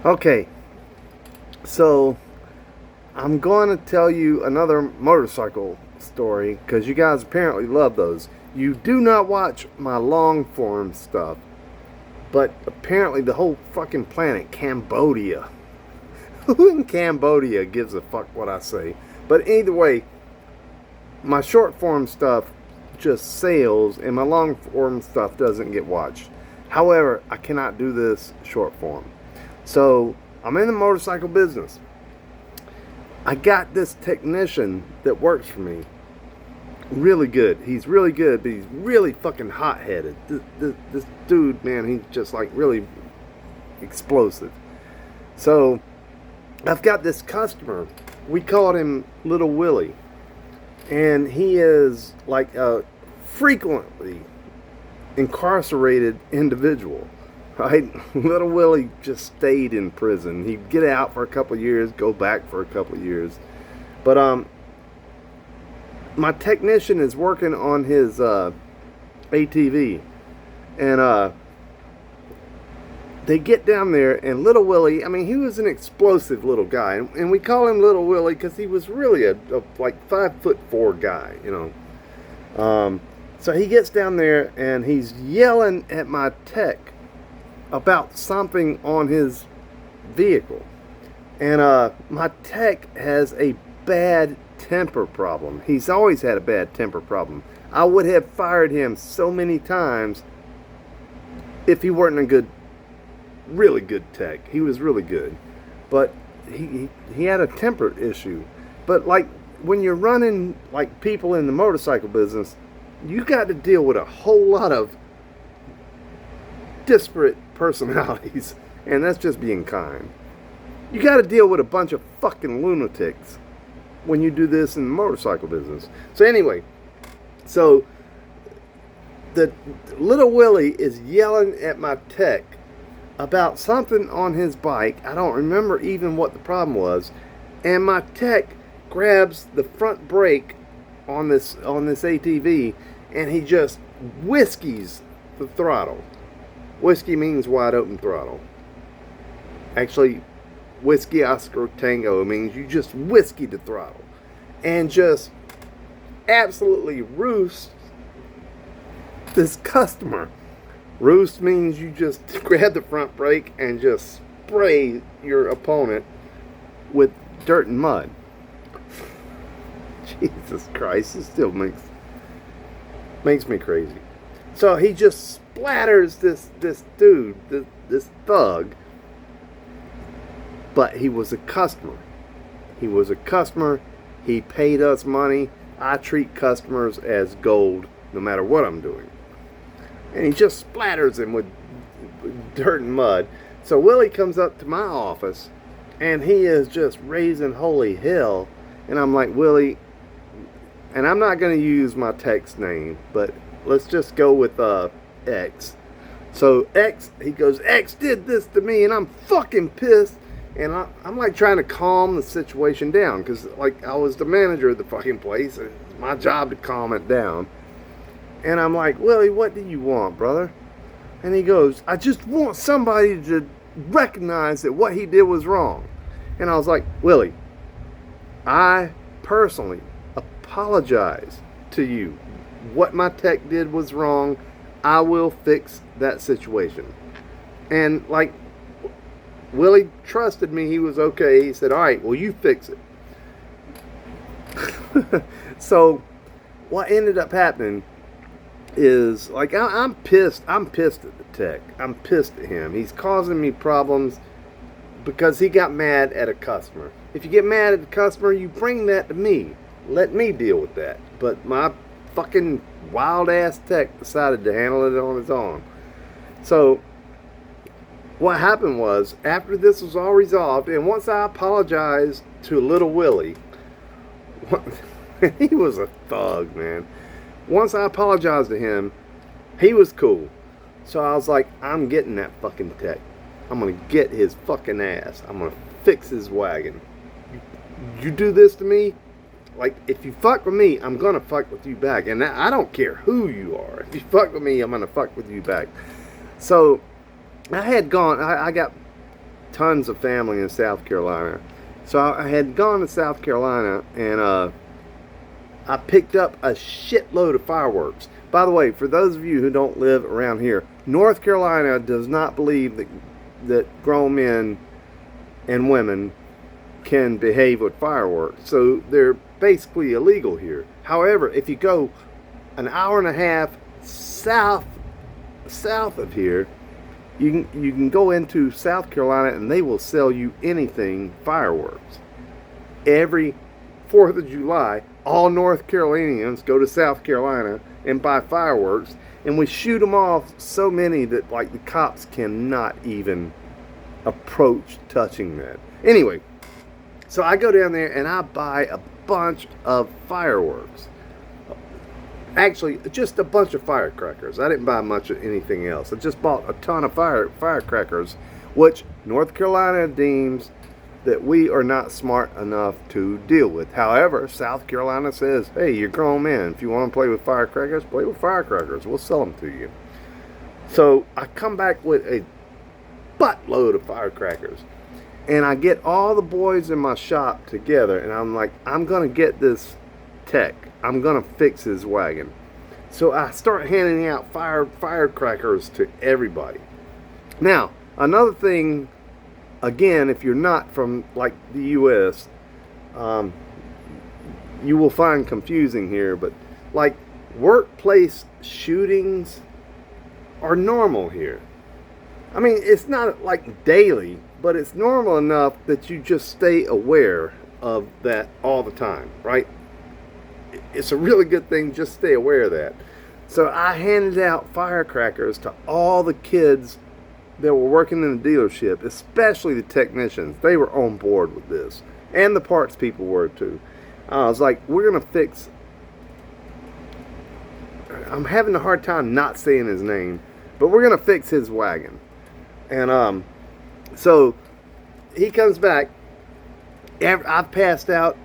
Okay, so I'm going to tell you another motorcycle story because you guys apparently love those. You do not watch my long form stuff, but apparently the whole fucking planet, Cambodia. Who in Cambodia gives a fuck what I say? But either way, my short form stuff just sails and my long form stuff doesn't get watched. However, I cannot do this short form. So I'm in the motorcycle business. I got this technician that works for me. Really good. He's really good, but he's really fucking hot headed. This dude, man, he's just like really explosive. So I've got this customer. We called him Little Willie. And he is like a frequently incarcerated individual. Right? Little Willie just stayed in prison. He'd get out for a couple of years, go back for a couple of years. But my technician is working on his ATV, and they get down there, and Little Willie, I mean, he was an explosive little guy, and we call him Little Willie because he was really a like 5'4" guy, you know. So he gets down there and he's yelling at my tech about something on his vehicle. And my tech has a bad temper problem. He's always had a bad temper problem. I would have fired him so many times if he weren't a really good tech. He was really good. But he had a temper issue. But like when you're running like people in the motorcycle business, you got to deal with a whole lot of disparate personalities, and that's just being kind. You got to deal with a bunch of fucking lunatics when you do this in the motorcycle business. So anyway, so the Little Willie is yelling at my tech about something on his bike. I don't remember even what the problem was, and my tech grabs the front brake on this ATV, and he just whiskeys the throttle. Whiskey means wide open throttle. Actually, Whiskey Oscar Tango means you just whiskey the throttle. And just absolutely roost this customer. Roost means you just grab the front brake and just spray your opponent with dirt and mud. Jesus Christ, it still makes me crazy. So he just splatters this dude, this thug. But he was a customer. He was a customer. He paid us money. I treat customers as gold no matter what I'm doing. And he just splatters him with dirt and mud. So Willie comes up to my office and he is just raising holy hell. And I'm like, Willie, and I'm not going to use my text name, but let's just go with X. So X, he goes, X did this to me and I'm fucking pissed. And I'm like trying to calm the situation down because like I was the manager of the fucking place. It's my job to calm it down. And I'm like, Willie, what do you want, brother? And he goes, I just want somebody to recognize that what he did was wrong. And I was like, Willie, I personally apologize to you. What my tech did was wrong. I will fix that situation. And like, Willie trusted me. He was okay. He said, all right, well, you fix it. So what ended up happening is like I'm pissed. I'm pissed at the tech. I'm pissed at him. He's causing me problems because he got mad at a customer. If you get mad at the customer, you bring that to me. Let me deal with that. But my fucking wild ass tech decided to handle it on his own. So what happened was, after this was all resolved, and once I apologized to Little Willie, he was a thug, man. Once I apologized to him, he was cool. So I was like, I'm getting that fucking tech. I'm going to get his fucking ass. I'm going to fix his wagon. You do this to me, like, if you fuck with me, I'm going to fuck with you back. And I don't care who you are. If you fuck with me, I'm going to fuck with you back. So I had gone, I got tons of family in South Carolina. So I had gone to South Carolina, and I picked up a shitload of fireworks. By the way, for those of you who don't live around here, North Carolina does not believe that grown men and women can behave with fireworks. So they're basically illegal here. However, if you go an hour and a half south of here, you can go into South Carolina and they will sell you anything fireworks. Every 4th of July, all North Carolinians go to South Carolina and buy fireworks, and we shoot them off so many that like the cops cannot even approach touching that. Anyway, so I go down there and I buy a bunch of fireworks. Actually, just a bunch of firecrackers. I didn't buy much of anything else. I just bought a ton of firecrackers, which North Carolina deems that we are not smart enough to deal with. However, South Carolina says, hey, you're grown men. If you want to play with firecrackers, play with firecrackers. We'll sell them to you. So I come back with a buttload of firecrackers. And I get all the boys in my shop together, and I'm like, I'm going to get this tech. I'm going to fix his wagon. So I start handing out firecrackers to everybody. Now, another thing, again, if you're not from like the U.S., you will find confusing here, but like workplace shootings are normal here. I mean, it's not like daily, but it's normal enough that you just stay aware of that all the time, right? It's a really good thing, just stay aware of that. So I handed out firecrackers to all the kids that were working in the dealership, especially the technicians. They were on board with this, and the parts people were too. I was like, we're gonna fix, I'm having a hard time not saying his name, but we're gonna fix his wagon. And so he comes back. I've passed out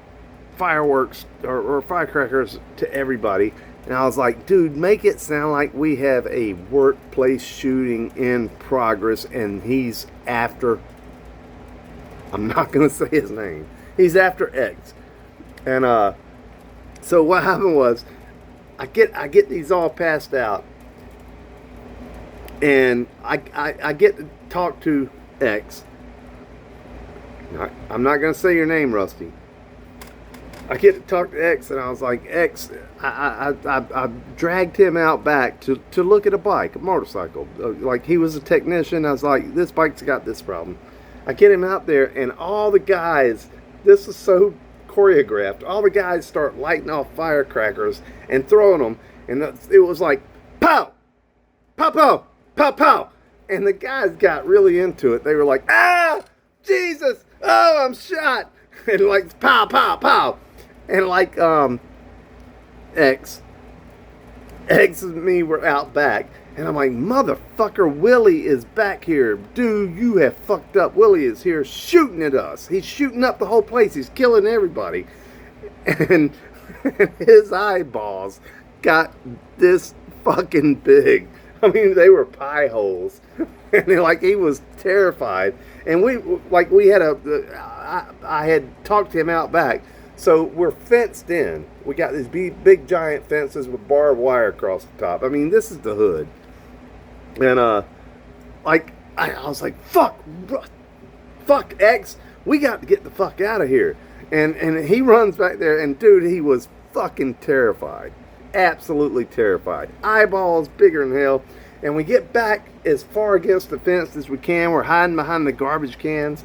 fireworks or firecrackers to everybody, and I was like, dude, make it sound like we have a workplace shooting in progress, and he's after, I'm not gonna say his name, he's after X. And so what happened was, I get these all passed out, and I get to talk to X. I'm not gonna say your name, Rusty. I get to talk to X, and I was like, X, I dragged him out back to look at a bike, a motorcycle. Like, he was a technician. I was like, this bike's got this problem. I get him out there, and all the guys, this is so choreographed, all the guys start lighting off firecrackers and throwing them, and it was like, pow, pow, pow, pow, pow. And the guys got really into it. They were like, ah, Jesus, oh, I'm shot. And like, pow, pow, pow. And like, X and me were out back, and I'm like, motherfucker, Willie is back here. Dude, you have fucked up. Willie is here shooting at us. He's shooting up the whole place. He's killing everybody. And his eyeballs got this fucking big. I mean, they were pie holes. And like, he was terrified. And we had I had talked him out back. So we're fenced in. We got these big giant fences with barbed wire across the top. I mean, this is the hood. And like, I was like, fuck X, we got to get the fuck out of here. And he runs back there, and dude, he was fucking terrified. Absolutely terrified. Eyeballs bigger than hell. And we get back as far against the fence as we can. We're hiding behind the garbage cans.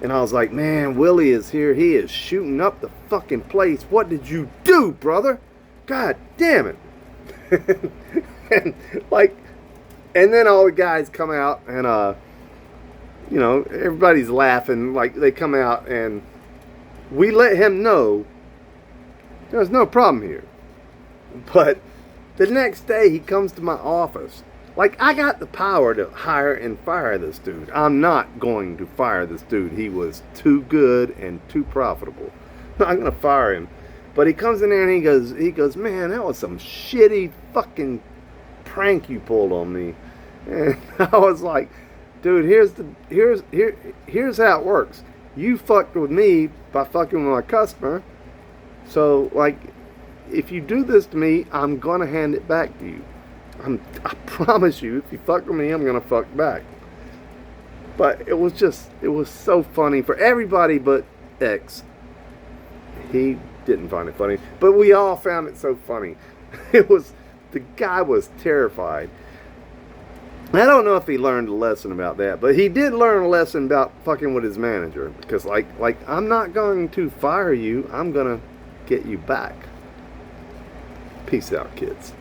And I was like, man, Willie is here. He is shooting up the fucking place. What did you do, brother? God damn it. And then all the guys come out, and you know, everybody's laughing. Like, they come out, and we let him know there's no problem here. But the next day he comes to my office. Like, I got the power to hire and fire this dude. I'm not going to fire this dude. He was too good and too profitable. I'm not going to fire him. But he comes in there and he goes, man, that was some shitty fucking prank you pulled on me. And I was like, dude, here's how it works. You fucked with me by fucking with my customer. So, like, if you do this to me, I'm gonna hand it back to you. I promise you, if you fuck with me, I'm gonna fuck back. But it was so funny for everybody but X. He didn't find it funny, but we all found it so funny. The guy was terrified. I don't know if he learned a lesson about that, but he did learn a lesson about fucking with his manager. Because like I'm not going to fire you, I'm gonna get you back. Peace out, kids.